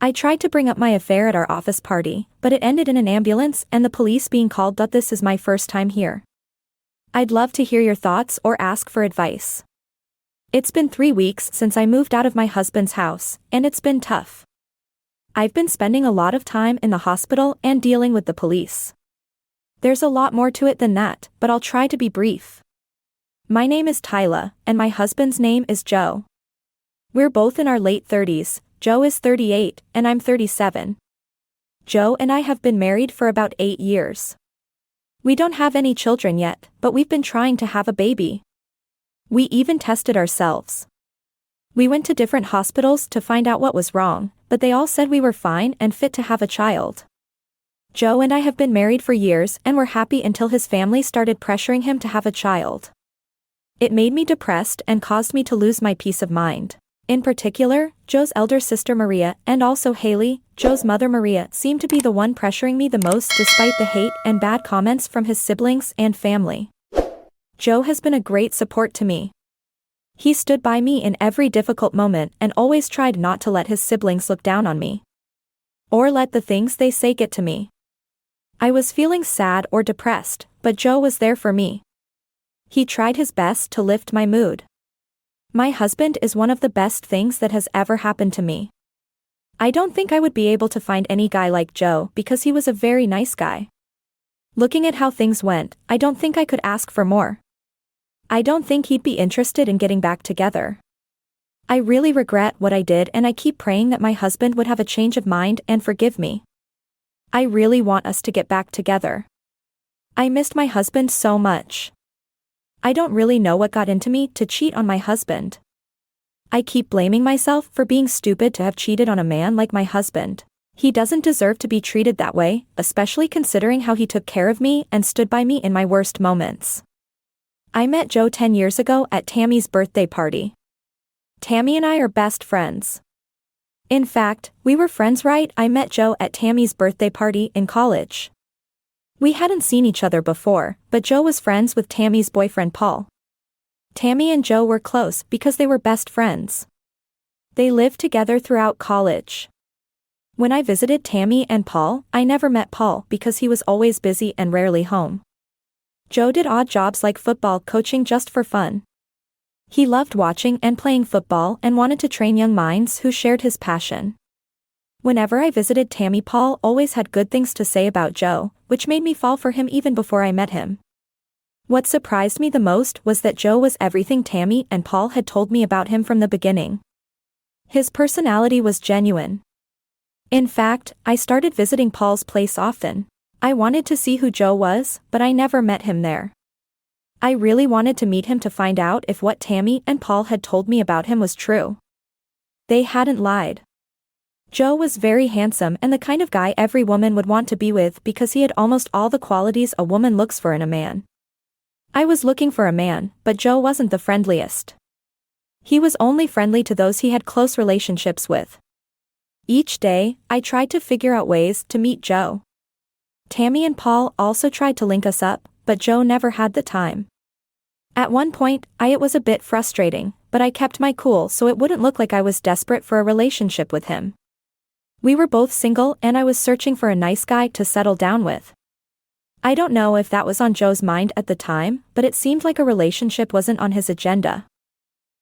I tried to bring up my affair at our office party, but it ended in an ambulance and the police being called. This is my first time here. I'd love to hear your thoughts or ask for advice. It's been 3 weeks since I moved out of my husband's house, and it's been tough. I've been spending a lot of time in the hospital and dealing with the police. There's a lot more to it than that, but I'll try to be brief. My name is Tyla, and my husband's name is Joe. We're both in our late 30s, Joe is 38, and I'm 37. Joe and I have been married for about 8 years. We don't have any children yet, but we've been trying to have a baby. We even tested ourselves. We went to different hospitals to find out what was wrong, but they all said we were fine and fit to have a child. Joe and I have been married for years and were happy until his family started pressuring him to have a child. It made me depressed and caused me to lose my peace of mind. In particular, Joe's elder sister Maria and also Haley, Joe's mother Maria, seemed to be the one pressuring me the most despite the hate and bad comments from his siblings and family. Joe has been a great support to me. He stood by me in every difficult moment and always tried not to let his siblings look down on me. Or let the things they say get to me. I was feeling sad or depressed, but Joe was there for me. He tried his best to lift my mood. My husband is one of the best things that has ever happened to me. I don't think I would be able to find any guy like Joe because he was a very nice guy. Looking at how things went, I don't think I could ask for more. I don't think he'd be interested in getting back together. I really regret what I did and I keep praying that my husband would have a change of mind and forgive me. I really want us to get back together. I missed my husband so much. I don't really know what got into me to cheat on my husband. I keep blaming myself for being stupid to have cheated on a man like my husband. He doesn't deserve to be treated that way, especially considering how he took care of me and stood by me in my worst moments. I met Joe 10 years ago at Tammy's birthday party. Tammy and I are best friends. In fact, we were friends right. I met Joe at Tammy's birthday party in college. We hadn't seen each other before, but Joe was friends with Tammy's boyfriend Paul. Tammy and Joe were close because they were best friends. They lived together throughout college. When I visited Tammy and Paul, I never met Paul because he was always busy and rarely home. Joe did odd jobs like football coaching just for fun. He loved watching and playing football and wanted to train young minds who shared his passion. Whenever I visited Tammy, Paul always had good things to say about Joe, which made me fall for him even before I met him. What surprised me the most was that Joe was everything Tammy and Paul had told me about him from the beginning. His personality was genuine. In fact, I started visiting Paul's place often. I wanted to see who Joe was, but I never met him there. I really wanted to meet him to find out if what Tammy and Paul had told me about him was true. They hadn't lied. Joe was very handsome and the kind of guy every woman would want to be with because he had almost all the qualities a woman looks for in a man. I was looking for a man, but Joe wasn't the friendliest. He was only friendly to those he had close relationships with. Each day, I tried to figure out ways to meet Joe. Tammy and Paul also tried to link us up, but Joe never had the time. At one point, it was a bit frustrating, but I kept my cool so it wouldn't look like I was desperate for a relationship with him. We were both single and I was searching for a nice guy to settle down with. I don't know if that was on Joe's mind at the time, but it seemed like a relationship wasn't on his agenda.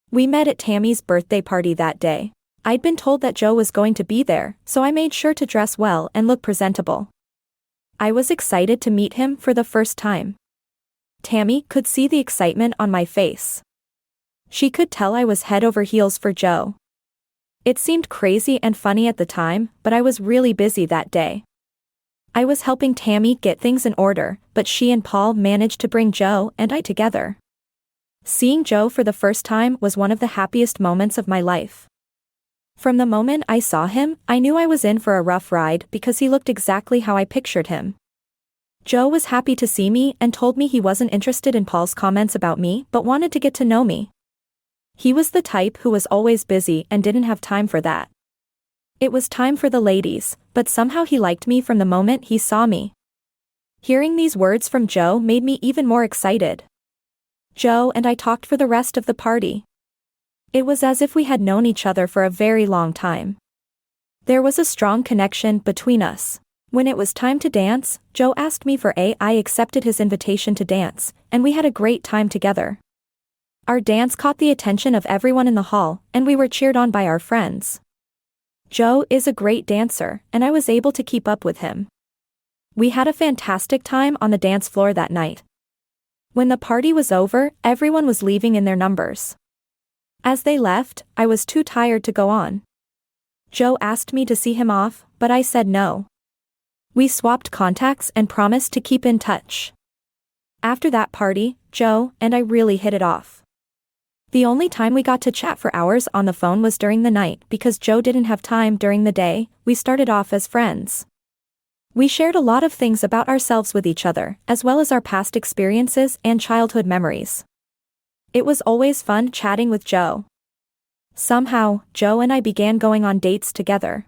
We met at Tammy's birthday party that day. I'd been told that Joe was going to be there, so I made sure to dress well and look presentable. I was excited to meet him for the first time. Tammy could see the excitement on my face. She could tell I was head over heels for Joe. It seemed crazy and funny at the time, but I was really busy that day. I was helping Tammy get things in order, but she and Paul managed to bring Joe and I together. Seeing Joe for the first time was one of the happiest moments of my life. From the moment I saw him, I knew I was in for a rough ride because he looked exactly how I pictured him. Joe was happy to see me and told me he wasn't interested in Paul's comments about me but wanted to get to know me. He was the type who was always busy and didn't have time for that. It was time for the ladies, but somehow he liked me from the moment he saw me. Hearing these words from Joe made me even more excited. Joe and I talked for the rest of the party. It was as if we had known each other for a very long time. There was a strong connection between us. When it was time to dance, Joe asked me for I accepted his invitation to dance, and we had a great time together. Our dance caught the attention of everyone in the hall, and we were cheered on by our friends. Joe is a great dancer, and I was able to keep up with him. We had a fantastic time on the dance floor that night. When the party was over, everyone was leaving in their numbers. As they left, I was too tired to go on. Joe asked me to see him off, but I said no. We swapped contacts and promised to keep in touch. After that party, Joe and I really hit it off. The only time we got to chat for hours on the phone was during the night because Joe didn't have time during the day. We started off as friends. We shared a lot of things about ourselves with each other, as well as our past experiences and childhood memories. It was always fun chatting with Joe. Somehow, Joe and I began going on dates together.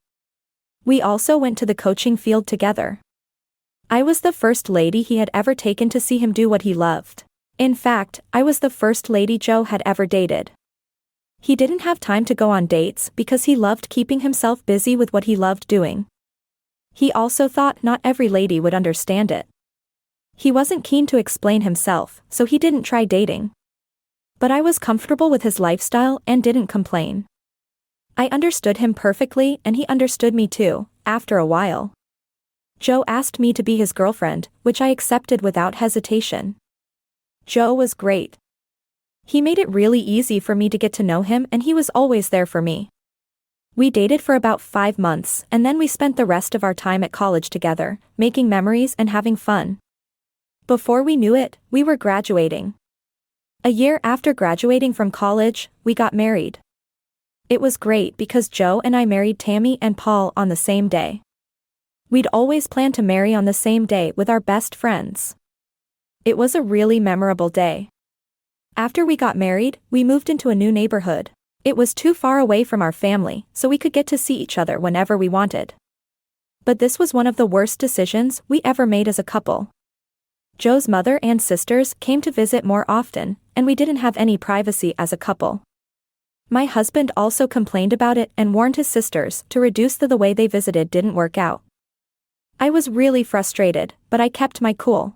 We also went to the coaching field together. I was the first lady he had ever taken to see him do what he loved. In fact, I was the first lady Joe had ever dated. He didn't have time to go on dates because he loved keeping himself busy with what he loved doing. He also thought not every lady would understand it. He wasn't keen to explain himself, so he didn't try dating. But I was comfortable with his lifestyle and didn't complain. I understood him perfectly and he understood me too, after a while. Joe asked me to be his girlfriend, which I accepted without hesitation. Joe was great. He made it really easy for me to get to know him and he was always there for me. We dated for about 5 months and then we spent the rest of our time at college together, making memories and having fun. Before we knew it, we were graduating. A year after graduating from college, we got married. It was great because Joe and I married Tammy and Paul on the same day. We'd always planned to marry on the same day with our best friends. It was a really memorable day. After we got married, we moved into a new neighborhood. It was too far away from our family, so we could get to see each other whenever we wanted. But this was one of the worst decisions we ever made as a couple. Joe's mother and sisters came to visit more often, and we didn't have any privacy as a couple. My husband also complained about it and warned his sisters to reduce the way they visited didn't work out. I was really frustrated, but I kept my cool.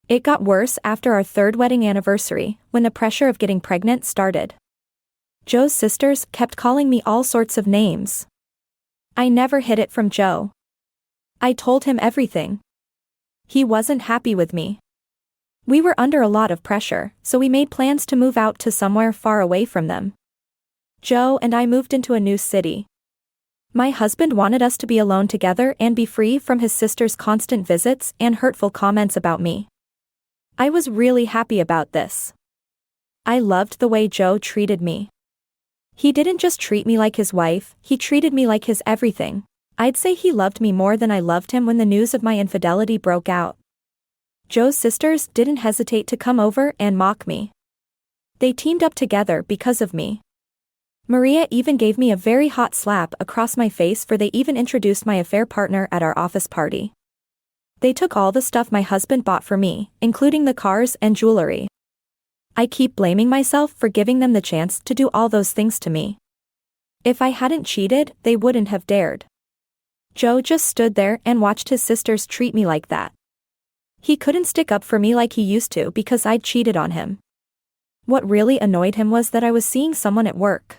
It got worse after our 3rd wedding anniversary, when the pressure of getting pregnant started. Joe's sisters kept calling me all sorts of names. I never hid it from Joe. I told him everything. He wasn't happy with me. We were under a lot of pressure, so we made plans to move out to somewhere far away from them. Joe and I moved into a new city. My husband wanted us to be alone together and be free from his sister's constant visits and hurtful comments about me. I was really happy about this. I loved the way Joe treated me. He didn't just treat me like his wife, he treated me like his everything. I'd say he loved me more than I loved him when the news of my infidelity broke out. Joe's sisters didn't hesitate to come over and mock me. They teamed up together because of me. Maria even gave me a very hot slap across my face for they even introduced my affair partner at our office party. They took all the stuff my husband bought for me, including the cars and jewelry. I keep blaming myself for giving them the chance to do all those things to me. If I hadn't cheated, they wouldn't have dared. Joe just stood there and watched his sisters treat me like that. He couldn't stick up for me like he used to because I'd cheated on him. What really annoyed him was that I was seeing someone at work.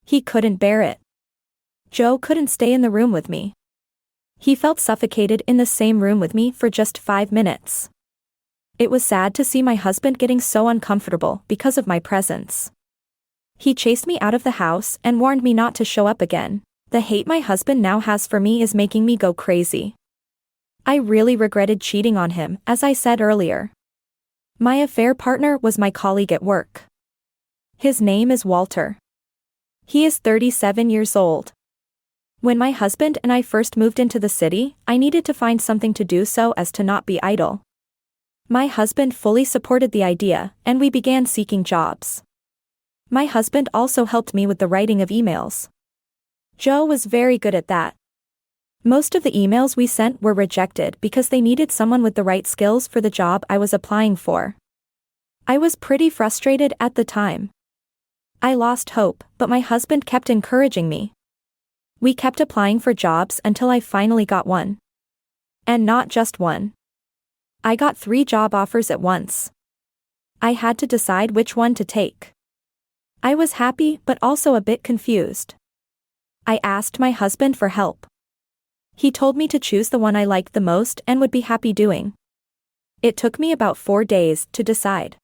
He couldn't bear it. Joe couldn't stay in the room with me. He felt suffocated in the same room with me for just 5 minutes. It was sad to see my husband getting so uncomfortable because of my presence. He chased me out of the house and warned me not to show up again. The hate my husband now has for me is making me go crazy. I really regretted cheating on him, as I said earlier. My affair partner was my colleague at work. His name is Walter. He is 37 years old. When my husband and I first moved into the city, I needed to find something to do so as to not be idle. My husband fully supported the idea, and we began seeking jobs. My husband also helped me with the writing of emails. Joe was very good at that. Most of the emails we sent were rejected because they needed someone with the right skills for the job I was applying for. I was pretty frustrated at the time. I lost hope, but my husband kept encouraging me. We kept applying for jobs until I finally got one. And not just one. I got 3 job offers at once. I had to decide which one to take. I was happy but also a bit confused. I asked my husband for help. He told me to choose the one I liked the most and would be happy doing. It took me about 4 days to decide.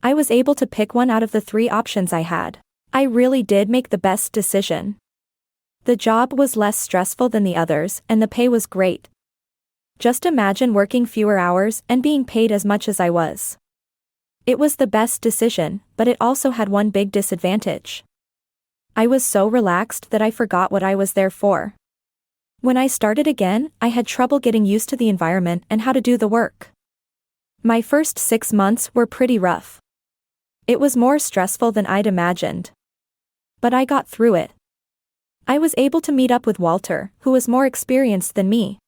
I was able to pick one out of the 3 options I had. I really did make the best decision. The job was less stressful than the others and the pay was great. Just imagine working fewer hours and being paid as much as I was. It was the best decision, but it also had one big disadvantage. I was so relaxed that I forgot what I was there for. When I started again, I had trouble getting used to the environment and how to do the work. My first 6 months were pretty rough. It was more stressful than I'd imagined. But I got through it. I was able to meet up with Walter, who was more experienced than me.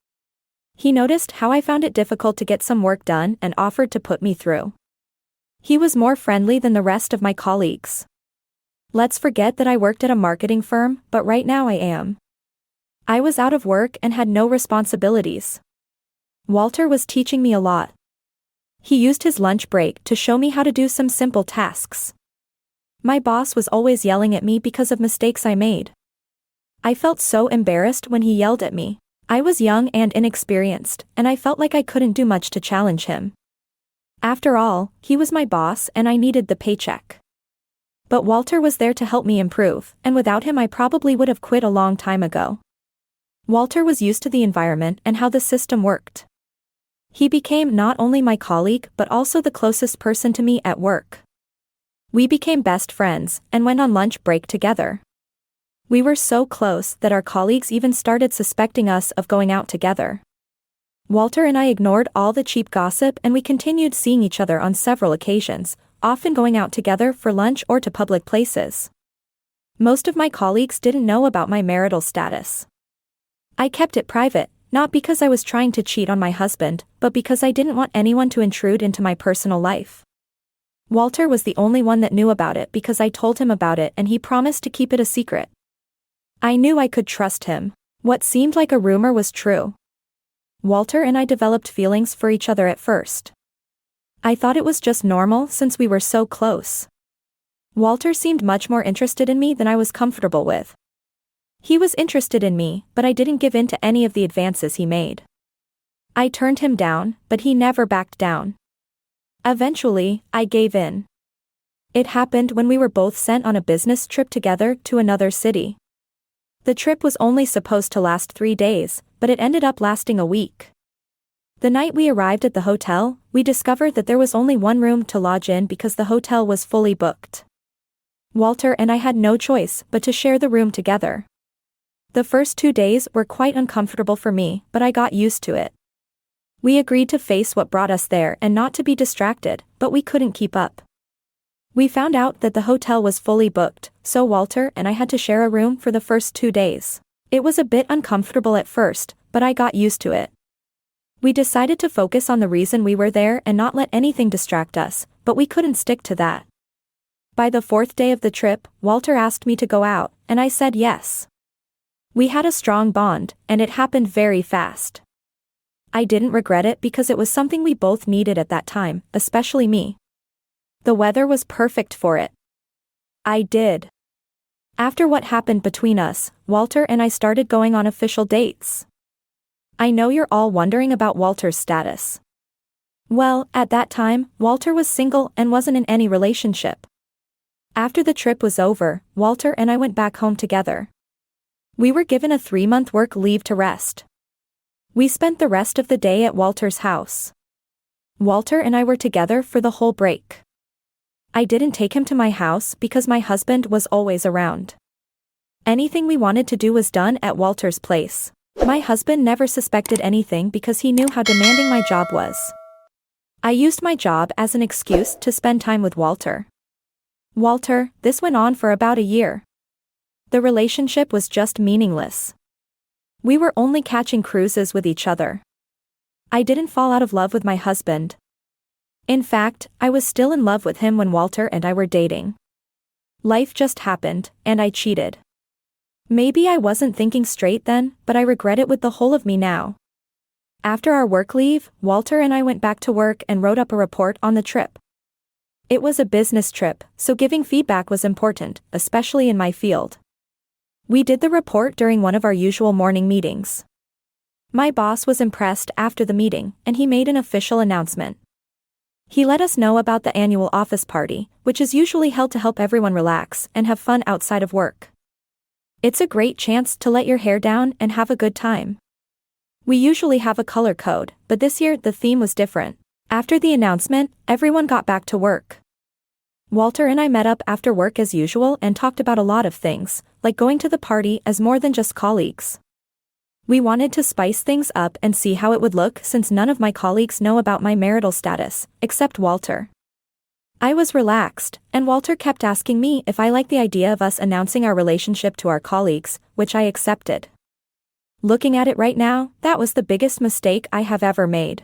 He noticed how I found it difficult to get some work done and offered to put me through. He was more friendly than the rest of my colleagues. Let's forget that I worked at a marketing firm, but right now I am. I was out of work and had no responsibilities. Walter was teaching me a lot. He used his lunch break to show me how to do some simple tasks. My boss was always yelling at me because of mistakes I made. I felt so embarrassed when he yelled at me. I was young and inexperienced, and I felt like I couldn't do much to challenge him. After all, he was my boss and I needed the paycheck. But Walter was there to help me improve, and without him I probably would have quit a long time ago. Walter was used to the environment and how the system worked. He became not only my colleague but also the closest person to me at work. We became best friends and went on lunch break together. We were so close that our colleagues even started suspecting us of going out together. Walter and I ignored all the cheap gossip and we continued seeing each other on several occasions, often going out together for lunch or to public places. Most of my colleagues didn't know about my marital status. I kept it private, not because I was trying to cheat on my husband, but because I didn't want anyone to intrude into my personal life. Walter was the only one that knew about it because I told him about it and he promised to keep it a secret. I knew I could trust him. What seemed like a rumor was true. Walter and I developed feelings for each other at first. I thought it was just normal since we were so close. Walter seemed much more interested in me than I was comfortable with. He was interested in me, but I didn't give in to any of the advances he made. I turned him down, but he never backed down. Eventually, I gave in. It happened when we were both sent on a business trip together to another city. The trip was only supposed to last 3 days, but it ended up lasting a week. The night we arrived at the hotel, we discovered that there was only one room to lodge in because the hotel was fully booked. Walter and I had no choice but to share the room together. The first 2 days were quite uncomfortable for me, but I got used to it. We agreed to face what brought us there and not to be distracted, but we couldn't keep up. We found out that the hotel was fully booked, so Walter and I had to share a room for the first 2 days. It was a bit uncomfortable at first, but I got used to it. We decided to focus on the reason we were there and not let anything distract us, but we couldn't stick to that. By the 4th day of the trip, Walter asked me to go out, and I said yes. We had a strong bond, and it happened very fast. I didn't regret it because it was something we both needed at that time, especially me. The weather was perfect for it. I did. After what happened between us, Walter and I started going on official dates. I know you're all wondering about Walter's status. Well, at that time, Walter was single and wasn't in any relationship. After the trip was over, Walter and I went back home together. We were given a 3-month work leave to rest. We spent the rest of the day at Walter's house. Walter and I were together for the whole break. I didn't take him to my house because my husband was always around. Anything we wanted to do was done at Walter's place. My husband never suspected anything because he knew how demanding my job was. I used my job as an excuse to spend time with Walter. This went on for about a year. The relationship was just meaningless. We were only catching cruises with each other. I didn't fall out of love with my husband. In fact, I was still in love with him when Walter and I were dating. Life just happened, and I cheated. Maybe I wasn't thinking straight then, but I regret it with the whole of me now. After our work leave, Walter and I went back to work and wrote up a report on the trip. It was a business trip, so giving feedback was important, especially in my field. We did the report during one of our usual morning meetings. My boss was impressed after the meeting, and he made an official announcement. He let us know about the annual office party, which is usually held to help everyone relax and have fun outside of work. It's a great chance to let your hair down and have a good time. We usually have a color code, but this year the theme was different. After the announcement, everyone got back to work. Walter and I met up after work as usual and talked about a lot of things, like going to the party as more than just colleagues. We wanted to spice things up and see how it would look since none of my colleagues know about my marital status, except Walter. I was relaxed, and Walter kept asking me if I liked the idea of us announcing our relationship to our colleagues, which I accepted. Looking at it right now, that was the biggest mistake I have ever made.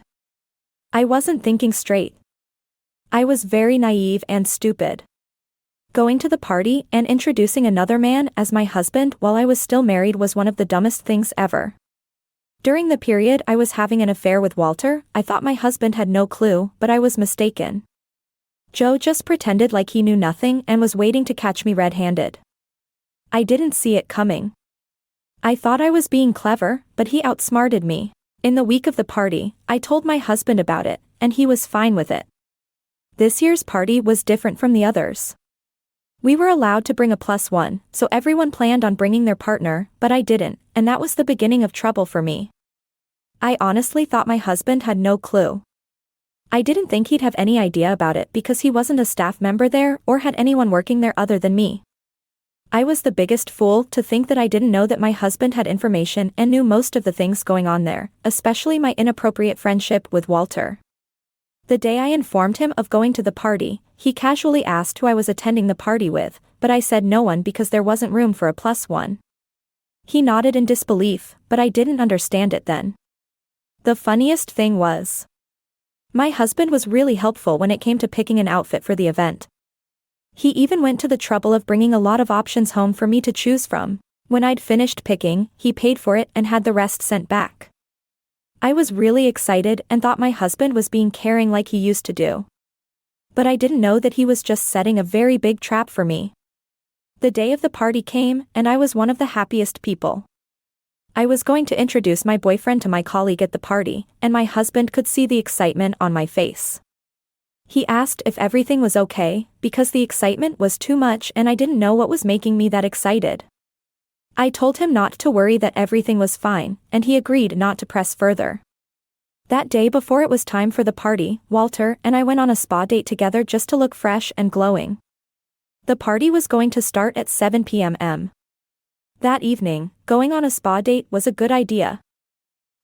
I wasn't thinking straight. I was very naive and stupid. Going to the party and introducing another man as my husband while I was still married was one of the dumbest things ever. During the period I was having an affair with Walter, I thought my husband had no clue, but I was mistaken. Joe just pretended like he knew nothing and was waiting to catch me red-handed. I didn't see it coming. I thought I was being clever, but he outsmarted me. In the week of the party, I told my husband about it, and he was fine with it. This year's party was different from the others. We were allowed to bring a +1, so everyone planned on bringing their partner, but I didn't, and that was the beginning of trouble for me. I honestly thought my husband had no clue. I didn't think he'd have any idea about it because he wasn't a staff member there or had anyone working there other than me. I was the biggest fool to think that I didn't know that my husband had information and knew most of the things going on there, especially my inappropriate friendship with Walter. The day I informed him of going to the party, he casually asked who I was attending the party with, but I said no one because there wasn't room for a +1. He nodded in disbelief, but I didn't understand it then. The funniest thing was, my husband was really helpful when it came to picking an outfit for the event. He even went to the trouble of bringing a lot of options home for me to choose from. When I'd finished picking, he paid for it and had the rest sent back. I was really excited and thought my husband was being caring like he used to do. But I didn't know that he was just setting a very big trap for me. The day of the party came, and I was one of the happiest people. I was going to introduce my boyfriend to my colleague at the party, and my husband could see the excitement on my face. He asked if everything was okay, because the excitement was too much and I didn't know what was making me that excited. I told him not to worry, that everything was fine, and he agreed not to press further. That day before it was time for the party, Walter and I went on a spa date together just to look fresh and glowing. The party was going to start at 7 p.m. That evening, going on a spa date was a good idea.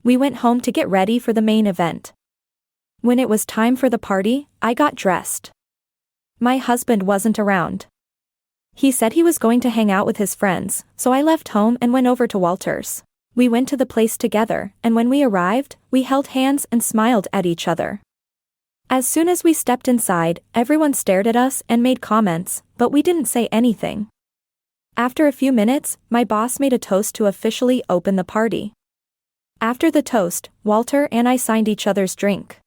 We went home to get ready for the main event. When it was time for the party, I got dressed. My husband wasn't around. He said he was going to hang out with his friends, so I left home and went over to Walter's. We went to the place together, and when we arrived, we held hands and smiled at each other. As soon as we stepped inside, everyone stared at us and made comments, but we didn't say anything. After a few minutes, my boss made a toast to officially open the party. After the toast, Walter and I signed each other's drink.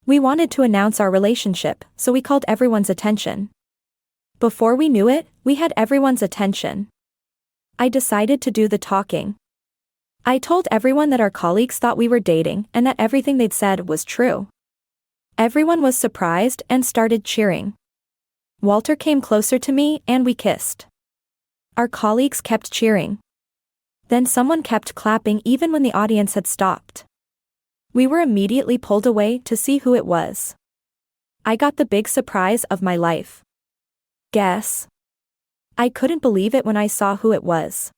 We wanted to announce our relationship, so we called everyone's attention. Before we knew it, we had everyone's attention. I decided to do the talking. I told everyone that our colleagues thought we were dating and that everything they'd said was true. Everyone was surprised and started cheering. Walter came closer to me and we kissed. Our colleagues kept cheering. Then someone kept clapping even when the audience had stopped. We were immediately pulled away to see who it was. I got the big surprise of my life. Guess. I couldn't believe it when I saw who it was.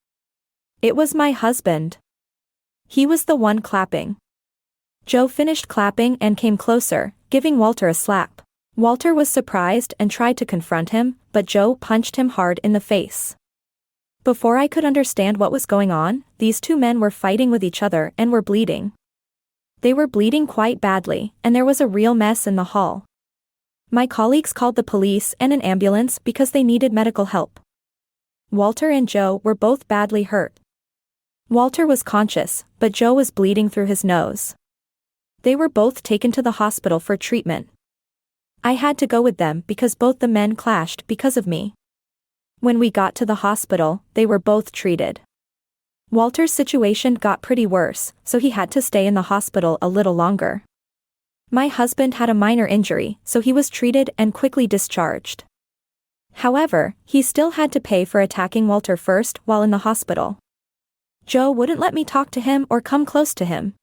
It was my husband. He was the one clapping. Joe finished clapping and came closer, giving Walter a slap. Walter was surprised and tried to confront him, but Joe punched him hard in the face. Before I could understand what was going on, these two men were fighting with each other and were bleeding. They were bleeding quite badly, and there was a real mess in the hall. My colleagues called the police and an ambulance because they needed medical help. Walter and Joe were both badly hurt. Walter was conscious, but Joe was bleeding through his nose. They were both taken to the hospital for treatment. I had to go with them because both the men clashed because of me. When we got to the hospital, they were both treated. Walter's situation got pretty worse, so he had to stay in the hospital a little longer. My husband had a minor injury, so he was treated and quickly discharged. However, he still had to pay for attacking Walter first while in the hospital. Joe wouldn't let me talk to him or come close to him.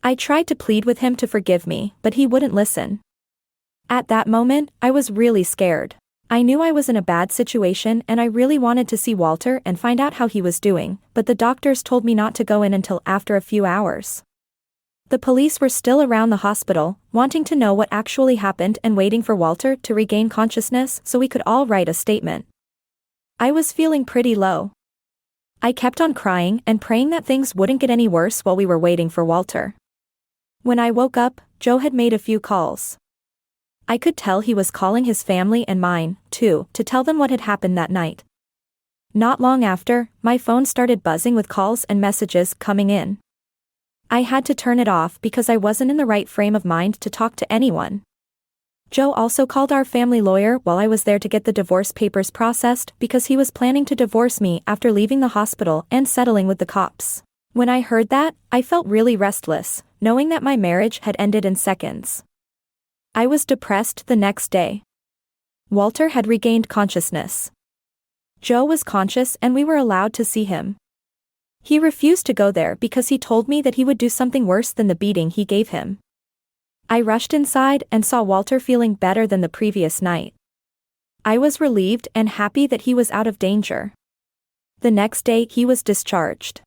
I tried to plead with him to forgive me, but he wouldn't listen. At that moment, I was really scared. I knew I was in a bad situation and I really wanted to see Walter and find out how he was doing, but the doctors told me not to go in until after a few hours. The police were still around the hospital, wanting to know what actually happened and waiting for Walter to regain consciousness so we could all write a statement. I was feeling pretty low. I kept on crying and praying that things wouldn't get any worse while we were waiting for Walter. When I woke up, Joe had made a few calls. I could tell he was calling his family and mine, too, to tell them what had happened that night. Not long after, my phone started buzzing with calls and messages coming in. I had to turn it off because I wasn't in the right frame of mind to talk to anyone. Joe also called our family lawyer while I was there to get the divorce papers processed because he was planning to divorce me after leaving the hospital and settling with the cops. When I heard that, I felt really restless, knowing that my marriage had ended in seconds. I was depressed the next day. Walter had regained consciousness. Joe was conscious and we were allowed to see him. He refused to go there because he told me that he would do something worse than the beating he gave him. I rushed inside and saw Walter feeling better than the previous night. I was relieved and happy that he was out of danger. The next day he was discharged.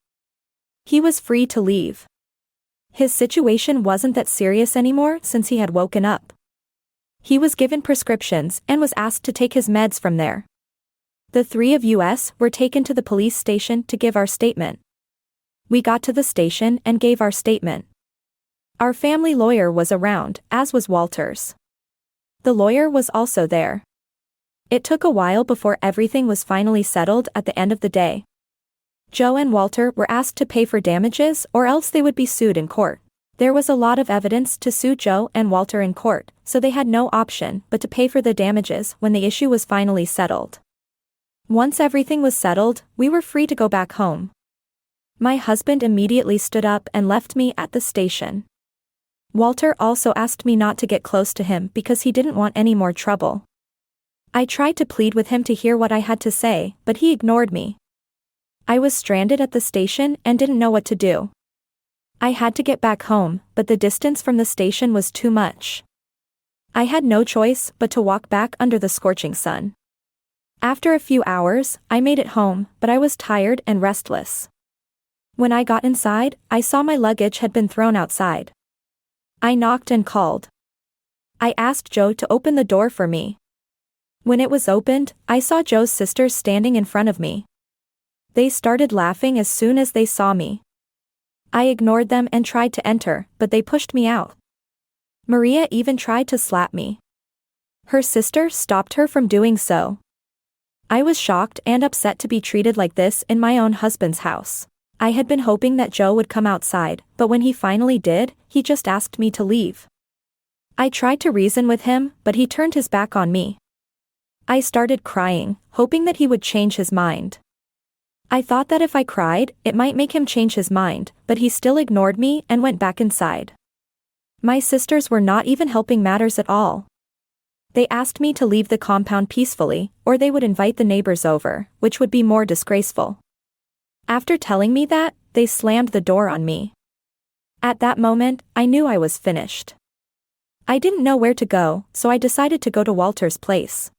He was free to leave. His situation wasn't that serious anymore since he had woken up. He was given prescriptions and was asked to take his meds from there. The three of us were taken to the police station to give our statement. We got to the station and gave our statement. Our family lawyer was around, as was Walter's. The lawyer was also there. It took a while before everything was finally settled at the end of the day. Joe and Walter were asked to pay for damages or else they would be sued in court. There was a lot of evidence to sue Joe and Walter in court, so they had no option but to pay for the damages when the issue was finally settled. Once everything was settled, we were free to go back home. My husband immediately stood up and left me at the station. Walter also asked me not to get close to him because he didn't want any more trouble. I tried to plead with him to hear what I had to say, but he ignored me. I was stranded at the station and didn't know what to do. I had to get back home, but the distance from the station was too much. I had no choice but to walk back under the scorching sun. After a few hours, I made it home, but I was tired and restless. When I got inside, I saw my luggage had been thrown outside. I knocked and called. I asked Joe to open the door for me. When it was opened, I saw Joe's sisters standing in front of me. They started laughing as soon as they saw me. I ignored them and tried to enter, but they pushed me out. Maria even tried to slap me. Her sister stopped her from doing so. I was shocked and upset to be treated like this in my own husband's house. I had been hoping that Joe would come outside, but when he finally did, he just asked me to leave. I tried to reason with him, but he turned his back on me. I started crying, hoping that he would change his mind. I thought that if I cried, it might make him change his mind, but he still ignored me and went back inside. My sisters were not even helping matters at all. They asked me to leave the compound peacefully, or they would invite the neighbors over, which would be more disgraceful. After telling me that, they slammed the door on me. At that moment, I knew I was finished. I didn't know where to go, so I decided to go to Walter's place.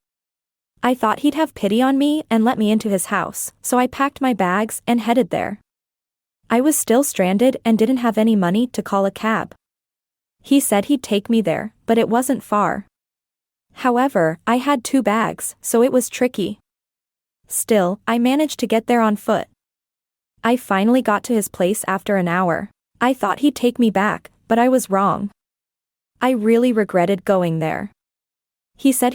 I thought he'd have pity on me and let me into his house, so I packed my bags and headed there. I was still stranded and didn't have any money to call a cab. He said he'd take me there, but it wasn't far. However, I had 2 bags, so it was tricky. Still, I managed to get there on foot. I finally got to his place after an hour. I thought he'd take me back, but I was wrong. I really regretted going there. He said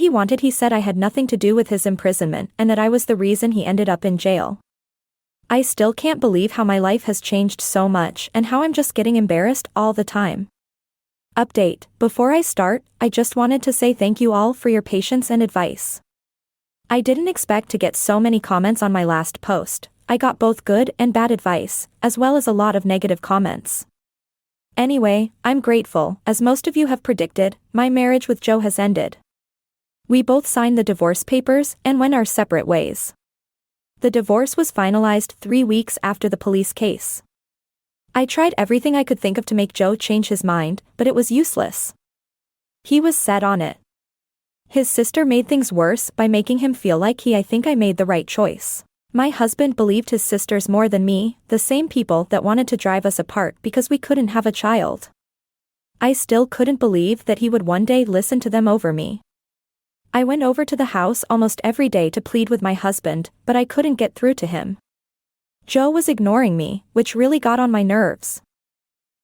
I had nothing to do with his imprisonment and that I was the reason he ended up in jail. I still can't believe how my life has changed so much and how I'm just getting embarrassed all the time. Update: before I start, I just wanted to say thank you all for your patience and advice. I didn't expect to get so many comments on my last post. I got both good and bad advice, as well as a lot of negative comments. Anyway, I'm grateful. As most of you have predicted, my marriage with Joe has ended. We both signed the divorce papers and went our separate ways. The divorce was finalized 3 weeks after the police case. I tried everything I could think of to make Joe change his mind, but it was useless. He was set on it. His sister made things worse by making him feel like I think I made the right choice. My husband believed his sisters more than me, the same people that wanted to drive us apart because we couldn't have a child. I still couldn't believe that he would one day listen to them over me. I went over to the house almost every day to plead with my husband, but I couldn't get through to him. Joe was ignoring me, which really got on my nerves.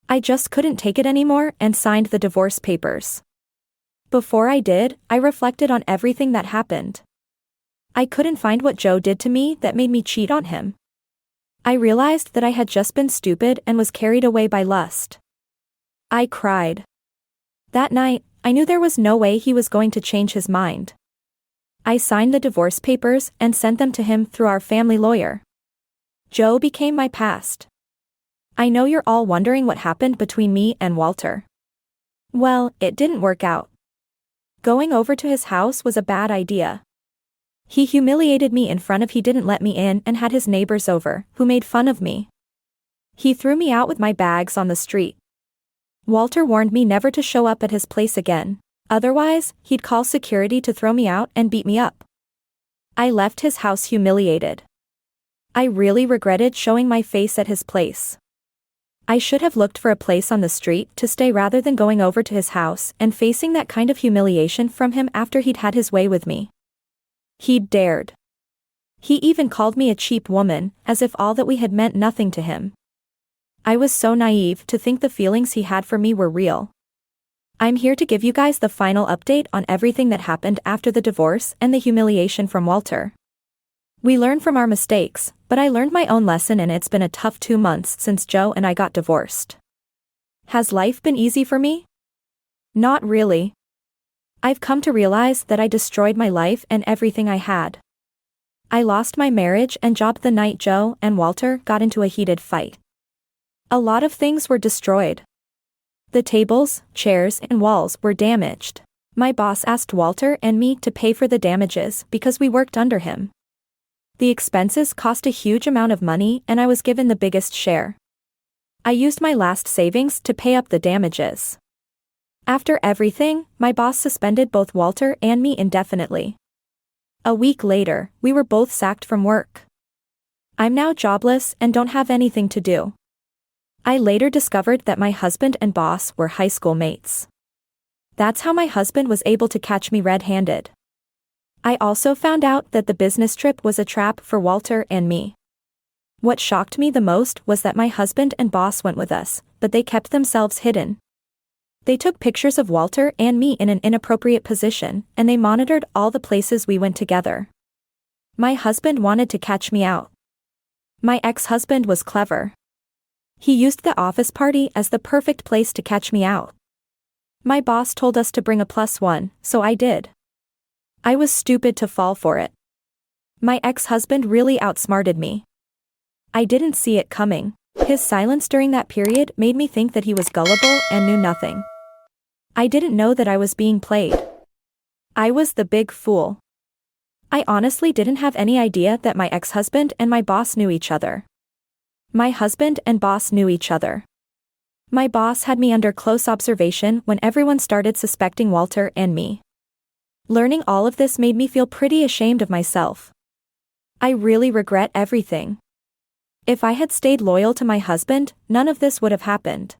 I just couldn't take it anymore and signed the divorce papers. Before I did, I reflected on everything that happened. I couldn't find what Joe did to me that made me cheat on him. I realized that I had just been stupid and was carried away by lust. I cried. That night, I knew there was no way he was going to change his mind. I signed the divorce papers and sent them to him through our family lawyer. Joe became my past. I know you're all wondering what happened between me and Walter. Well, it didn't work out. Going over to his house was a bad idea. He humiliated me in front of he didn't let me in and had his neighbors over, who made fun of me. He threw me out with my bags on the street. Walter warned me never to show up at his place again. Otherwise, he'd call security to throw me out and beat me up. I left his house humiliated. I really regretted showing my face at his place. I should have looked for a place on the street to stay rather than going over to his house and facing that kind of humiliation from him after he'd had his way with me. He'd dared. He even called me a cheap woman, as if all that we had meant nothing to him. I was so naive to think the feelings he had for me were real. I'm here to give you guys the final update on everything that happened after the divorce and the humiliation from Walter. We learn from our mistakes, but I learned my own lesson and it's been a tough 2 months since Joe and I got divorced. Has life been easy for me? Not really. I've come to realize that I destroyed my life and everything I had. I lost my marriage and job the night Joe and Walter got into a heated fight. A lot of things were destroyed. The tables, chairs, and walls were damaged. My boss asked Walter and me to pay for the damages because we worked under him. The expenses cost a huge amount of money and I was given the biggest share. I used my last savings to pay up the damages. After everything, my boss suspended both Walter and me indefinitely. A week later, we were both sacked from work. I'm now jobless and don't have anything to do. I later discovered that my husband and boss were high school mates. That's how my husband was able to catch me red-handed. I also found out that the business trip was a trap for Walter and me. What shocked me the most was that my husband and boss went with us, but they kept themselves hidden. They took pictures of Walter and me in an inappropriate position, and they monitored all the places we went together. My husband wanted to catch me out. My ex-husband was clever. He used the office party as the perfect place to catch me out. My boss told us to bring a +1, so I did. I was stupid to fall for it. My ex-husband really outsmarted me. I didn't see it coming. His silence during that period made me think that he was gullible and knew nothing. I didn't know that I was being played. I was the big fool. I honestly didn't have any idea that my ex-husband and my boss knew each other. My husband and boss knew each other. My boss had me under close observation when everyone started suspecting Walter and me. Learning all of this made me feel pretty ashamed of myself. I really regret everything. If I had stayed loyal to my husband, none of this would have happened.